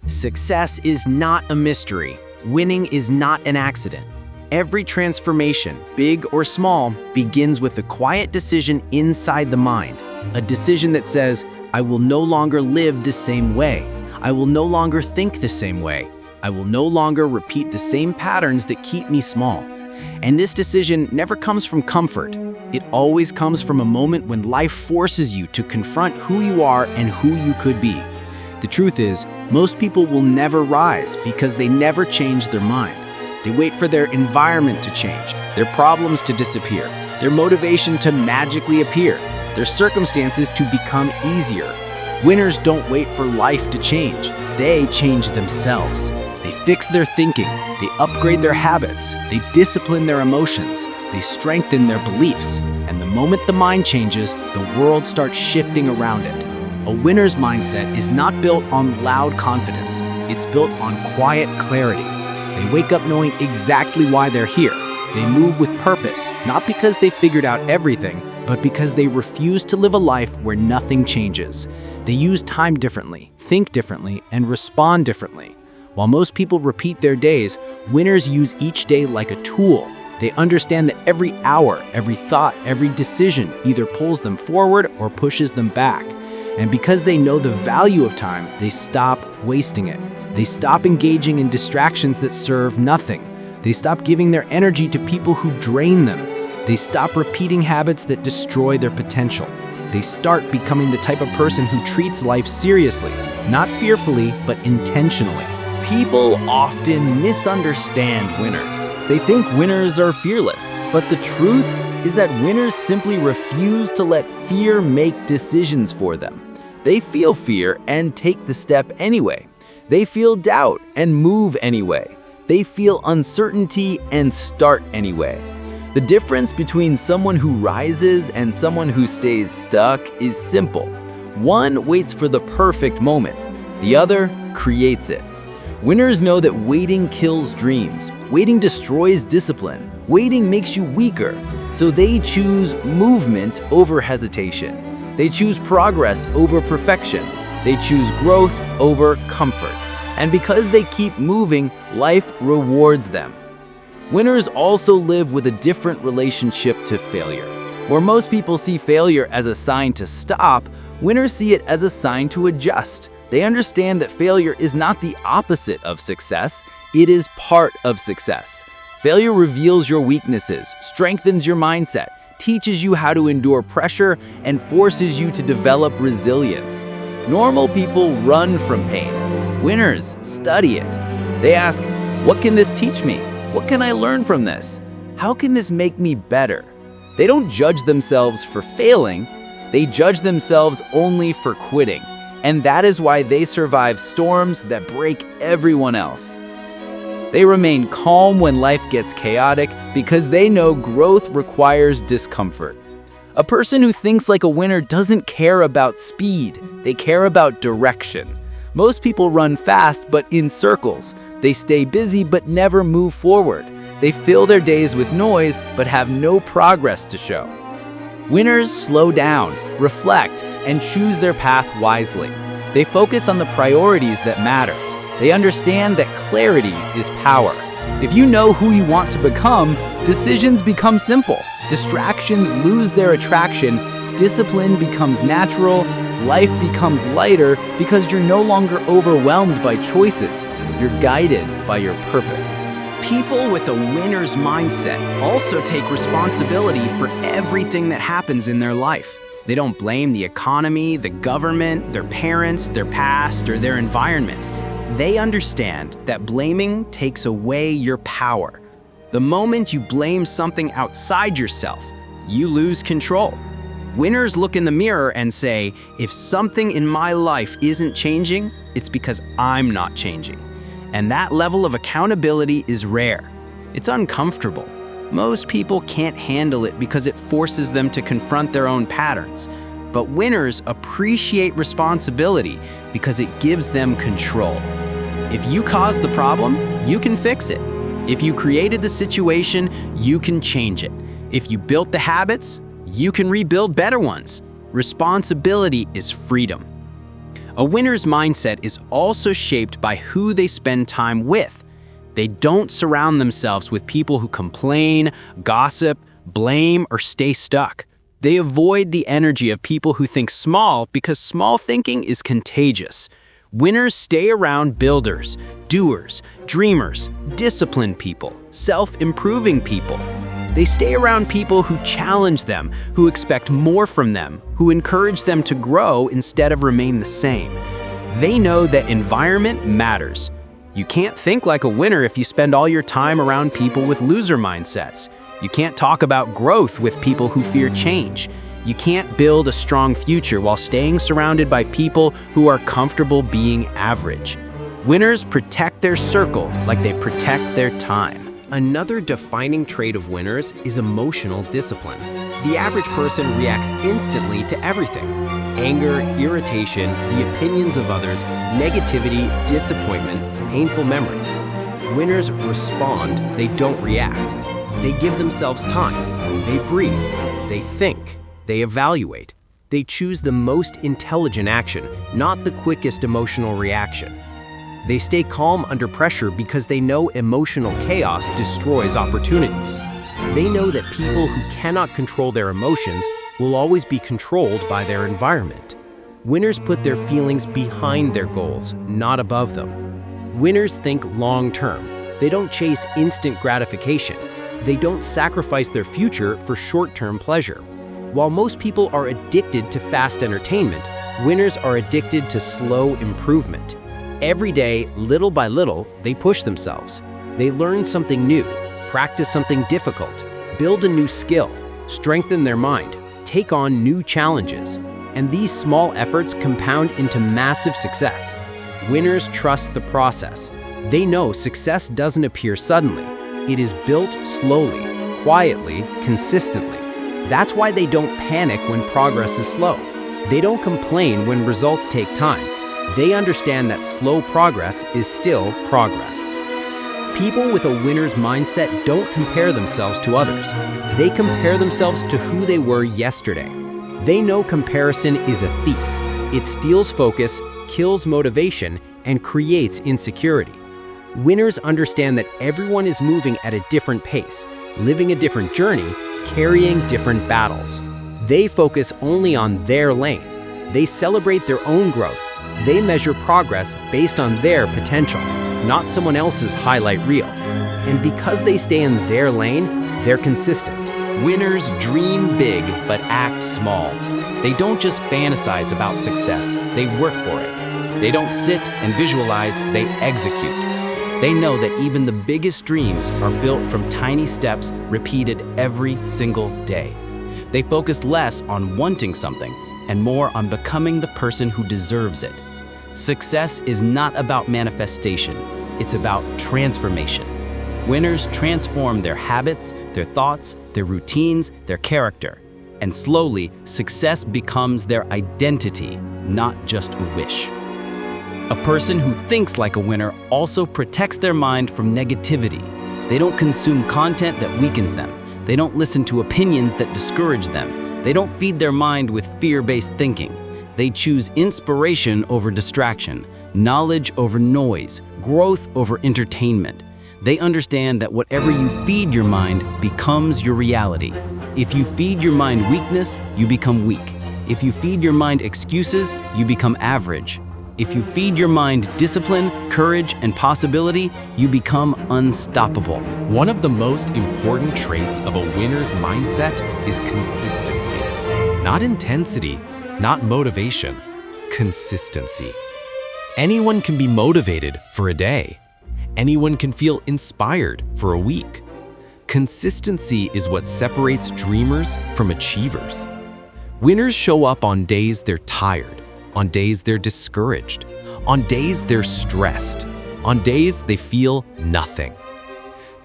Success is not a mystery. Winning is not an accident. Every transformation, big or small, begins with a quiet decision inside the mind. A decision that says, I will no longer live the same way. I will no longer think the same way. I will no longer repeat the same patterns that keep me small. And this decision never comes from comfort. It always comes from a moment when life forces you to confront who you are and who you could be. The truth is, most people will never rise because they never change their mind. They wait for their environment to change, their problems to disappear, their motivation to magically appear, their circumstances to become easier. Winners don't wait for life to change. They change themselves. They fix their thinking, they upgrade their habits, they discipline their emotions, they strengthen their beliefs. And the moment the mind changes, the world starts shifting around it. A winner's mindset is not built on loud confidence. It's built on quiet clarity. They wake up knowing exactly why they're here. They move with purpose, not because they figured out everything, but because they refuse to live a life where nothing changes. They use time differently, think differently, and respond differently. While most people repeat their days, winners use each day like a tool. They understand that every hour, every thought, every decision either pulls them forward or pushes them back. And because they know the value of time, they stop wasting it. They stop engaging in distractions that serve nothing. They stop giving their energy to people who drain them. They stop repeating habits that destroy their potential. They start becoming the type of person who treats life seriously, not fearfully, but intentionally. People often misunderstand winners. They think winners are fearless, but the truth is that winners simply refuse to let fear make decisions for them. They feel fear and take the step anyway. They feel doubt and move anyway. They feel uncertainty and start anyway. The difference between someone who rises and someone who stays stuck is simple. One waits for the perfect moment. The other creates it. Winners know that waiting kills dreams. Waiting destroys discipline. Waiting makes you weaker. So they choose movement over hesitation. They choose progress over perfection. They choose growth over comfort. And because they keep moving, life rewards them. Winners also live with a different relationship to failure. Where most people see failure as a sign to stop, winners see it as a sign to adjust. They understand that failure is not the opposite of success, it is part of success. Failure reveals your weaknesses, strengthens your mindset, teaches you how to endure pressure, and forces you to develop resilience. Normal people run from pain. Winners study it. They ask, what can this teach me? What can I learn from this? How can this make me better? They don't judge themselves for failing, they judge themselves only for quitting. And that is why they survive storms that break everyone else. They remain calm when life gets chaotic because they know growth requires discomfort. A person who thinks like a winner doesn't care about speed, they care about direction. Most people run fast but in circles. They stay busy but never move forward. They fill their days with noise but have no progress to show. Winners slow down, reflect, and choose their path wisely. They focus on the priorities that matter. They understand that clarity is power. If you know who you want to become, decisions become simple. Distractions lose their attraction. Discipline becomes natural. Life becomes lighter because you're no longer overwhelmed by choices. You're guided by your purpose. People with a winner's mindset also take responsibility for everything that happens in their life. They don't blame the economy, the government, their parents, their past, or their environment. They understand that blaming takes away your power. The moment you blame something outside yourself, you lose control. Winners look in the mirror and say, if something in my life isn't changing, it's because I'm not changing. And that level of accountability is rare. It's uncomfortable. Most people can't handle it because it forces them to confront their own patterns. But winners appreciate responsibility because it gives them control. If you caused the problem, you can fix it. If you created the situation, you can change it. If you built the habits, you can rebuild better ones. Responsibility is freedom. A winner's mindset is also shaped by who they spend time with. They don't surround themselves with people who complain, gossip, blame, or stay stuck. They avoid the energy of people who think small because small thinking is contagious. Winners stay around builders, doers, dreamers, disciplined people, self-improving people. They stay around people who challenge them, who expect more from them, who encourage them to grow instead of remain the same. They know that environment matters. You can't think like a winner if you spend all your time around people with loser mindsets. You can't talk about growth with people who fear change. You can't build a strong future while staying surrounded by people who are comfortable being average. Winners protect their circle like they protect their time. Another defining trait of winners is emotional discipline. The average person reacts instantly to everything: anger, irritation, the opinions of others, negativity, disappointment, painful memories. Winners respond, they don't react. They give themselves time. They breathe. They think. They evaluate. They choose the most intelligent action, not the quickest emotional reaction. They stay calm under pressure because they know emotional chaos destroys opportunities. They know that people who cannot control their emotions will always be controlled by their environment. Winners put their feelings behind their goals, not above them. Winners think long-term. They don't chase instant gratification. They don't sacrifice their future for short-term pleasure. While most people are addicted to fast entertainment, winners are addicted to slow improvement. Every day, little by little, they push themselves. They learn something new, practice something difficult, build a new skill, strengthen their mind, take on new challenges. And these small efforts compound into massive success. Winners trust the process. They know success doesn't appear suddenly. It is built slowly, quietly, consistently. That's why they don't panic when progress is slow. They don't complain when results take time. They understand that slow progress is still progress. People with a winner's mindset don't compare themselves to others. They compare themselves to who they were yesterday. They know comparison is a thief. It steals focus, kills motivation, and creates insecurity. Winners understand that everyone is moving at a different pace, living a different journey, carrying different battles. They focus only on their lane. They celebrate their own growth. They measure progress based on their potential, not someone else's highlight reel. And because they stay in their lane, they're consistent. Winners dream big but act small. They don't just fantasize about success, they work for it. They don't sit and visualize, they execute. They know that even the biggest dreams are built from tiny steps repeated every single day. They focus less on wanting something and more on becoming the person who deserves it. Success is not about manifestation, it's about transformation. Winners transform their habits, their thoughts, their routines, their character. And slowly, success becomes their identity, not just a wish. A person who thinks like a winner also protects their mind from negativity. They don't consume content that weakens them. They don't listen to opinions that discourage them. They don't feed their mind with fear-based thinking. They choose inspiration over distraction, knowledge over noise, growth over entertainment. They understand that whatever you feed your mind becomes your reality. If you feed your mind weakness, you become weak. If you feed your mind excuses, you become average. If you feed your mind discipline, courage, and possibility, you become unstoppable. One of the most important traits of a winner's mindset is consistency. Not intensity, not motivation, consistency. Anyone can be motivated for a day. Anyone can feel inspired for a week. Consistency is what separates dreamers from achievers. Winners show up on days they're tired, on days they're discouraged, on days they're stressed, on days they feel nothing.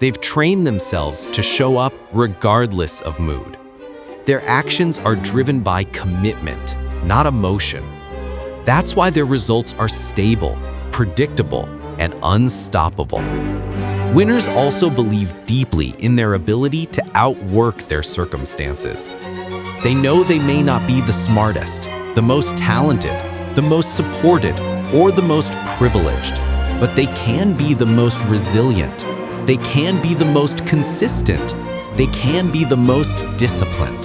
They've trained themselves to show up regardless of mood. Their actions are driven by commitment, not emotion. That's why their results are stable, predictable, and unstoppable. Winners also believe deeply in their ability to outwork their circumstances. They know they may not be the smartest, the most talented, the most supported, or the most privileged, but they can be the most resilient. They can be the most consistent. They can be the most disciplined.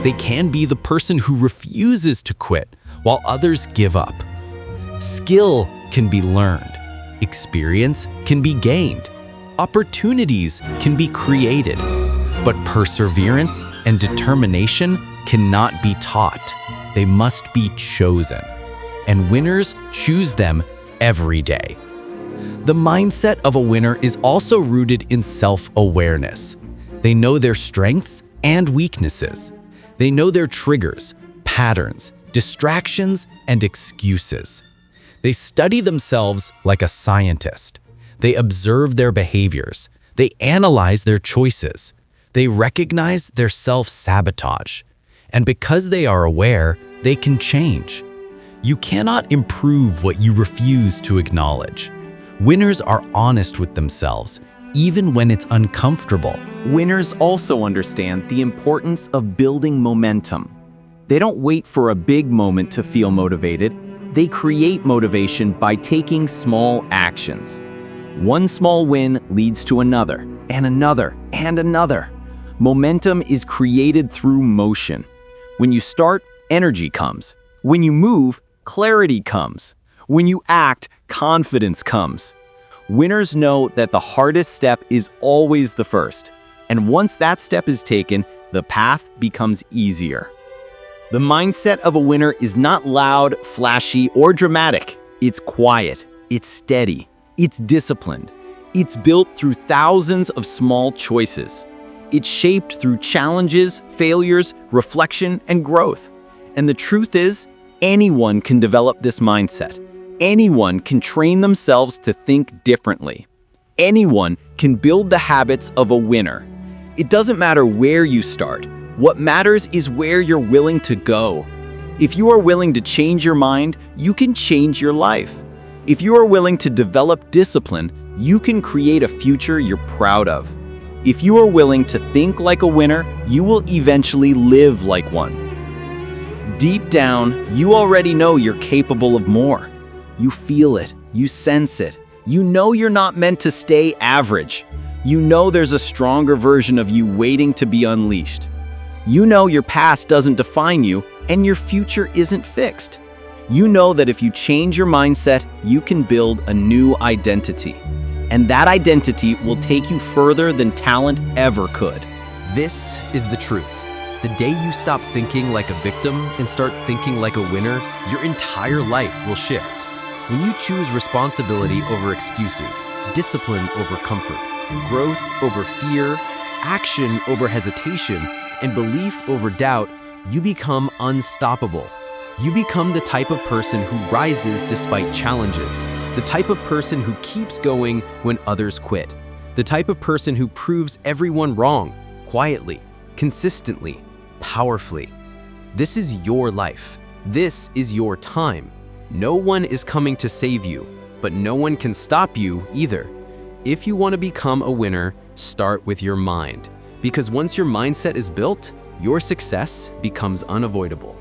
They can be the person who refuses to quit while others give up. Skill can be learned. Experience can be gained. Opportunities can be created. But perseverance and determination cannot be taught. They must be chosen. And winners choose them every day. The mindset of a winner is also rooted in self-awareness. They know their strengths and weaknesses. They know their triggers, patterns, distractions, and excuses. They study themselves like a scientist. They observe their behaviors. They analyze their choices. They recognize their self-sabotage. And because they are aware, they can change. You cannot improve what you refuse to acknowledge. Winners are honest with themselves, even when it's uncomfortable. Winners also understand the importance of building momentum. They don't wait for a big moment to feel motivated. They create motivation by taking small actions. One small win leads to another, and another, and another. Momentum is created through motion. When you start, energy comes. When you move, clarity comes. When you act, confidence comes. Winners know that the hardest step is always the first, and once that step is taken, the path becomes easier. The mindset of a winner is not loud, flashy, or dramatic. It's quiet, it's steady, it's disciplined. It's built through thousands of small choices. It's shaped through challenges, failures, reflection, and growth. And the truth is, anyone can develop this mindset. Anyone can train themselves to think differently. Anyone can build the habits of a winner. It doesn't matter where you start. What matters is where you're willing to go. If you are willing to change your mind, you can change your life. If you are willing to develop discipline, you can create a future you're proud of. If you are willing to think like a winner, you will eventually live like one. Deep down, you already know you're capable of more. You feel it, you sense it. You know you're not meant to stay average. You know there's a stronger version of you waiting to be unleashed. You know your past doesn't define you, and your future isn't fixed. You know that if you change your mindset, you can build a new identity. And that identity will take you further than talent ever could. This is the truth. The day you stop thinking like a victim and start thinking like a winner, your entire life will shift. When you choose responsibility over excuses, discipline over comfort, growth over fear, action over hesitation, and belief over doubt, you become unstoppable. You become the type of person who rises despite challenges, the type of person who keeps going when others quit, the type of person who proves everyone wrong, quietly, consistently, powerfully. This is your life. This is your time. No one is coming to save you, but no one can stop you either. If you want to become a winner, start with your mind. Because once your mindset is built, your success becomes unavoidable.